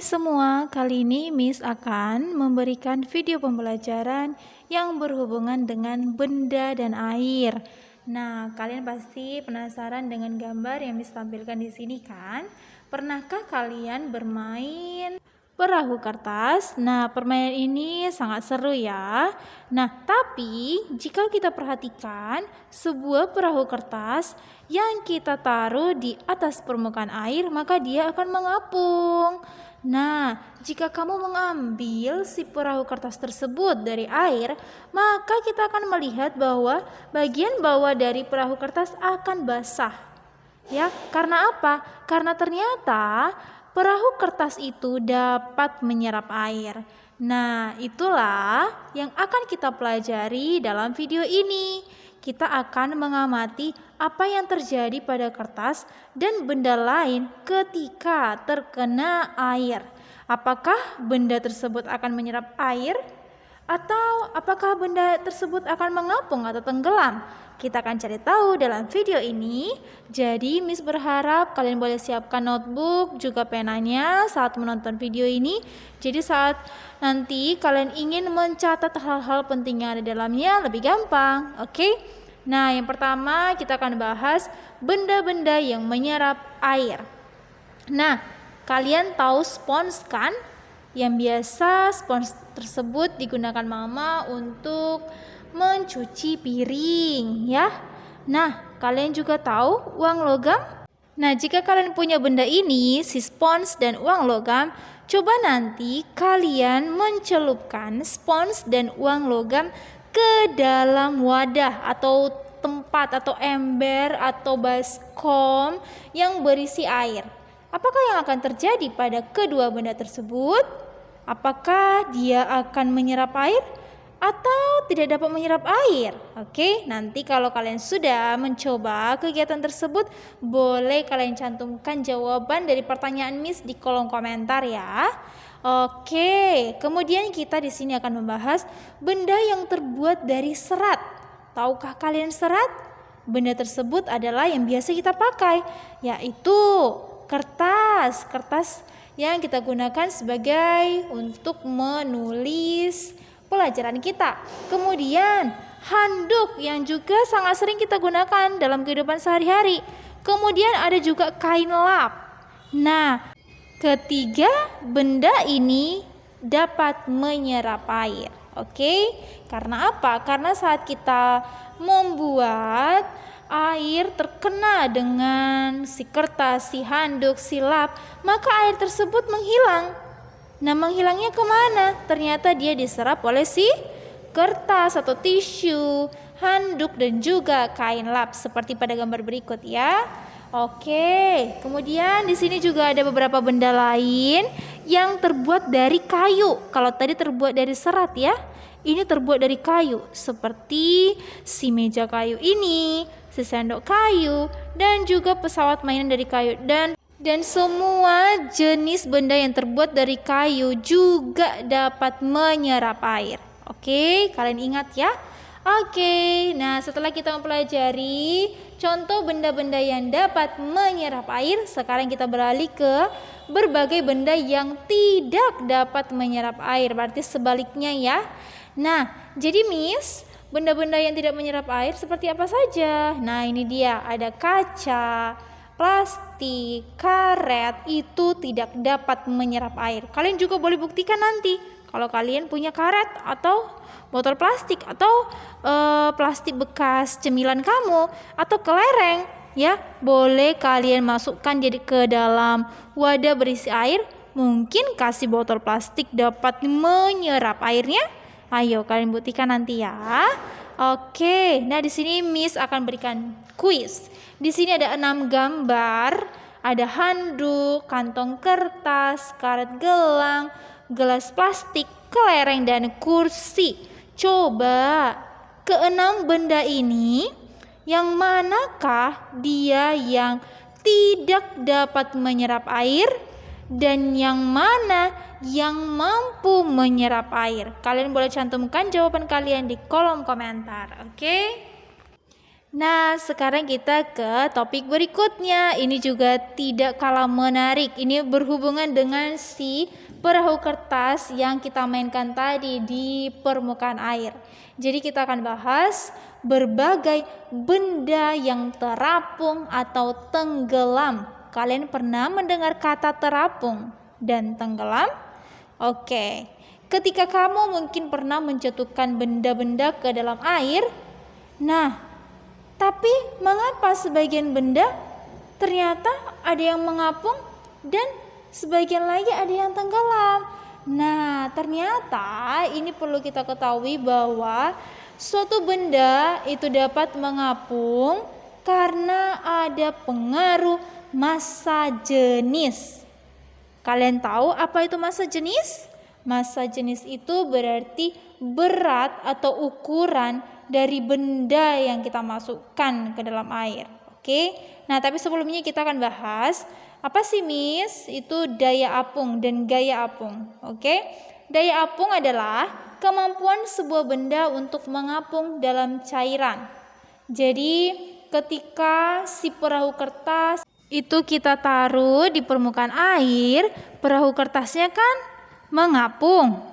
semua, kali ini Miss akan memberikan video pembelajaran yang berhubungan dengan benda dan air. Nah, kalian pasti penasaran dengan gambar yang Miss tampilkan di sini kan? Pernahkah kalian bermain perahu kertas? Nah, permainan ini sangat seru ya. Nah, tapi jika kita perhatikan sebuah perahu kertas yang kita taruh di atas permukaan air, maka dia akan mengapung. Nah, jika kamu mengambil si perahu kertas tersebut dari air, maka kita akan melihat bahwa bagian bawah dari perahu kertas akan basah. Ya, karena apa? Karena ternyata perahu kertas itu dapat menyerap air. Nah, itulah yang akan kita pelajari dalam video ini. Kita akan mengamati apa yang terjadi pada kertas dan benda lain ketika terkena air. Apakah benda tersebut akan menyerap air? Atau apakah benda tersebut akan mengapung atau tenggelam? Kita akan cari tahu dalam video ini. Jadi Miss berharap kalian boleh siapkan notebook juga penanya saat menonton video ini. Jadi saat nanti kalian ingin mencatat hal-hal penting yang ada dalamnya lebih gampang. Oke? Nah, yang pertama kita akan bahas benda-benda yang menyerap air. Nah, kalian tahu spons kan? Yang biasa spons tersebut digunakan mama untuk mencuci piring ya. Nah, kalian juga tahu uang logam? Nah, jika kalian punya benda ini, si spons dan uang logam, coba nanti kalian mencelupkan spons dan uang logam ke dalam wadah atau tempat atau ember atau baskom yang berisi air. Apakah yang akan terjadi pada kedua benda tersebut? Apakah dia akan menyerap air atau tidak dapat menyerap air? Oke, nanti kalau kalian sudah mencoba kegiatan tersebut, boleh kalian cantumkan jawaban dari pertanyaan Miss di kolom komentar ya. Oke, kemudian kita di sini akan membahas benda yang terbuat dari serat. Tahukah kalian serat? Benda tersebut adalah yang biasa kita pakai, yaitu kertas. Kertas yang kita gunakan sebagai untuk menulis pelajaran kita. Kemudian handuk yang juga sangat sering kita gunakan dalam kehidupan sehari-hari. Kemudian ada juga kain lap. Nah, ketiga benda ini dapat menyerap air. Oke? Karena apa? Karena saat kita membuat air terkena dengan si kertas, si handuk, si lap, maka air tersebut menghilang. Nah, menghilangnya kemana? Ternyata dia diserap oleh si kertas atau tisu, handuk, dan juga kain lap seperti pada gambar berikut ya. Oke, kemudian di sini juga ada beberapa benda lain yang terbuat dari kayu. Kalau tadi terbuat dari serat ya, ini terbuat dari kayu seperti si meja kayu ini, si sendok kayu, dan juga pesawat mainan dari kayu dan semua jenis benda yang terbuat dari kayu juga dapat menyerap air. Oke, kalian ingat ya? Oke, nah setelah kita mempelajari contoh benda-benda yang dapat menyerap air, sekarang kita beralih ke berbagai benda yang tidak dapat menyerap air, berarti sebaliknya ya. Nah, jadi Miss, benda-benda yang tidak menyerap air seperti apa saja? Nah, ini dia, ada kaca, plastik, karet, itu tidak dapat menyerap air. Kalian juga boleh buktikan nanti kalau kalian punya karet atau botol plastik atau plastik bekas cemilan kamu atau kelereng ya, boleh kalian masukkan jadi ke dalam wadah berisi air. Mungkin kasih botol plastik dapat menyerap airnya. Ayo kalian buktikan nanti ya. Oke, nah di sini Miss akan berikan kuis. Di sini ada 6 gambar, ada handuk, kantong kertas, karet gelang, gelas plastik, kelereng, dan kursi. Coba keenam benda ini, yang manakah dia yang tidak dapat menyerap air dan yang mana yang mampu menyerap air? Kalian boleh cantumkan jawaban kalian di kolom komentar, oke? Nah, sekarang kita ke topik berikutnya. Ini juga tidak kalah menarik. Ini berhubungan dengan si perahu kertas yang kita mainkan tadi di permukaan air. Jadi kita akan bahas berbagai benda yang terapung atau tenggelam. Kalian pernah mendengar kata terapung dan tenggelam? Oke. Ketika kamu mungkin pernah menjatuhkan benda-benda ke dalam air, nah, tapi mengapa sebagian benda ternyata ada yang mengapung dan sebagian lagi ada yang tenggelam? Nah, ternyata ini perlu kita ketahui bahwa suatu benda itu dapat mengapung karena ada pengaruh massa jenis. Kalian tahu apa itu massa jenis? Massa jenis itu berarti berat atau ukuran dari benda yang kita masukkan ke dalam air. Oke. Nah, tapi sebelumnya kita akan bahas apa sih, Miss? Itu daya apung dan gaya apung. Oke. Daya apung adalah kemampuan sebuah benda untuk mengapung dalam cairan. Jadi, ketika si perahu kertas itu kita taruh di permukaan air, perahu kertasnya kan mengapung.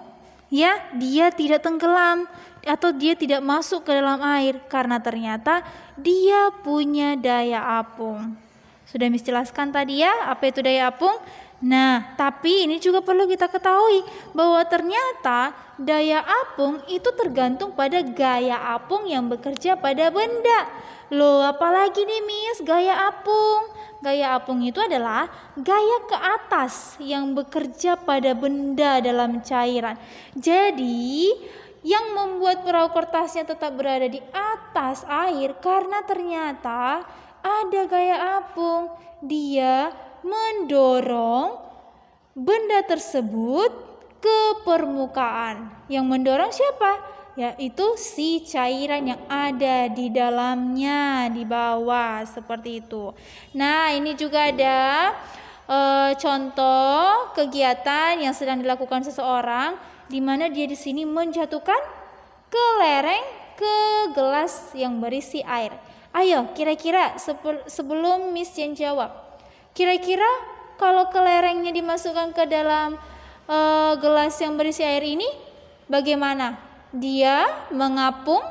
Ya, dia tidak tenggelam atau dia tidak masuk ke dalam air karena ternyata dia punya daya apung. Sudah Miss jelaskan tadi ya, apa itu daya apung? Nah, tapi ini juga perlu kita ketahui bahwa ternyata daya apung itu tergantung pada gaya apung yang bekerja pada benda. Loh, apalagi nih Miss, gaya apung? Gaya apung itu adalah gaya ke atas yang bekerja pada benda dalam cairan. Jadi, yang membuat perahu kertasnya tetap berada di atas air karena ternyata ada gaya apung. Dia mendorong benda tersebut ke permukaan. Yang mendorong siapa? Yaitu si cairan yang ada di dalamnya di bawah seperti itu. Nah, ini juga ada contoh kegiatan yang sedang dilakukan seseorang di mana dia di sini menjatuhkan kelereng ke gelas yang berisi air. Ayo, kira-kira sebelum Miss Jen jawab, kira-kira kalau kelerengnya dimasukkan ke dalam gelas yang berisi air ini, bagaimana? Dia mengapung,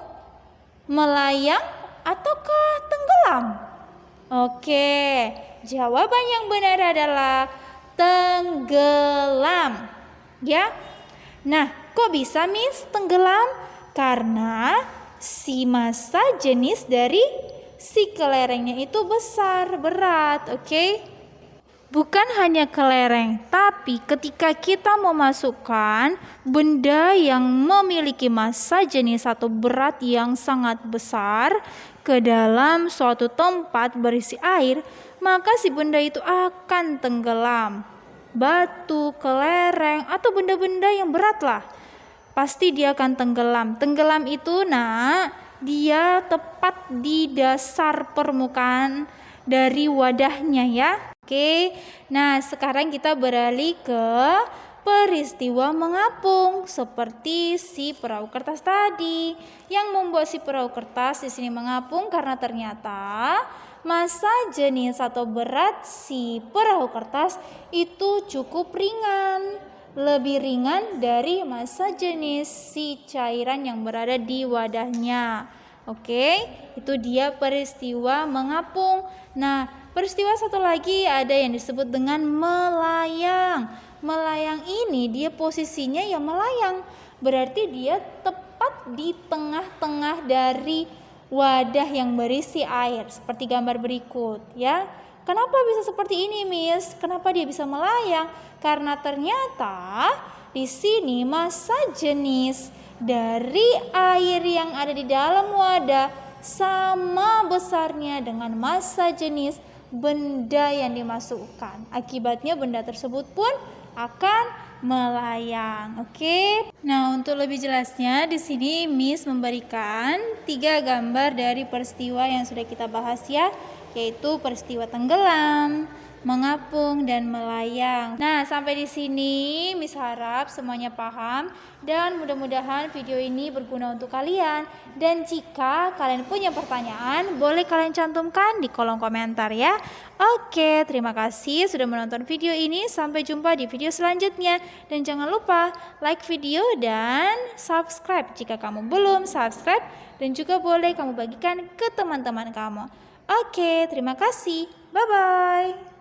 melayang, ataukah tenggelam? Oke, jawaban yang benar adalah tenggelam. Ya. Nah, kok bisa Miss tenggelam? Karena si massa jenis dari si kelerengnya itu besar, berat, oke? Bukan hanya kelereng, tapi ketika kita memasukkan benda yang memiliki massa jenis atau berat yang sangat besar ke dalam suatu tempat berisi air, maka si benda itu akan tenggelam. Batu, kelereng, atau benda-benda yang berat lah, pasti dia akan tenggelam. Tenggelam itu, dia tepat di dasar permukaan dari wadahnya ya. Oke, nah sekarang kita beralih ke peristiwa mengapung seperti si perahu kertas tadi. Yang membuat si perahu kertas di sini mengapung karena ternyata massa jenis atau berat si perahu kertas itu cukup ringan, lebih ringan dari massa jenis si cairan yang berada di wadahnya. Oke, itu dia peristiwa mengapung. Nah, peristiwa satu lagi ada yang disebut dengan melayang. Melayang ini dia posisinya yang melayang. Berarti dia tepat di tengah-tengah dari wadah yang berisi air. Seperti gambar berikut ya. Kenapa bisa seperti ini, Miss? Kenapa dia bisa melayang? Karena ternyata di sini massa jenis dari air yang ada di dalam wadah sama besarnya dengan massa jenis benda yang dimasukkan. Akibatnya benda tersebut pun akan melayang. Oke. Nah, untuk lebih jelasnya di sini Miss memberikan 3 gambar dari peristiwa yang sudah kita bahas ya, yaitu peristiwa tenggelam, mengapung, dan melayang. Nah, sampai di sini Miss harap semuanya paham dan mudah-mudahan video ini berguna untuk kalian. Dan jika kalian punya pertanyaan, boleh kalian cantumkan di kolom komentar ya. Oke, terima kasih sudah menonton video ini. Sampai jumpa di video selanjutnya. Dan jangan lupa like video dan subscribe jika kamu belum subscribe. Dan juga boleh kamu bagikan ke teman-teman kamu. Oke, terima kasih. Bye-bye.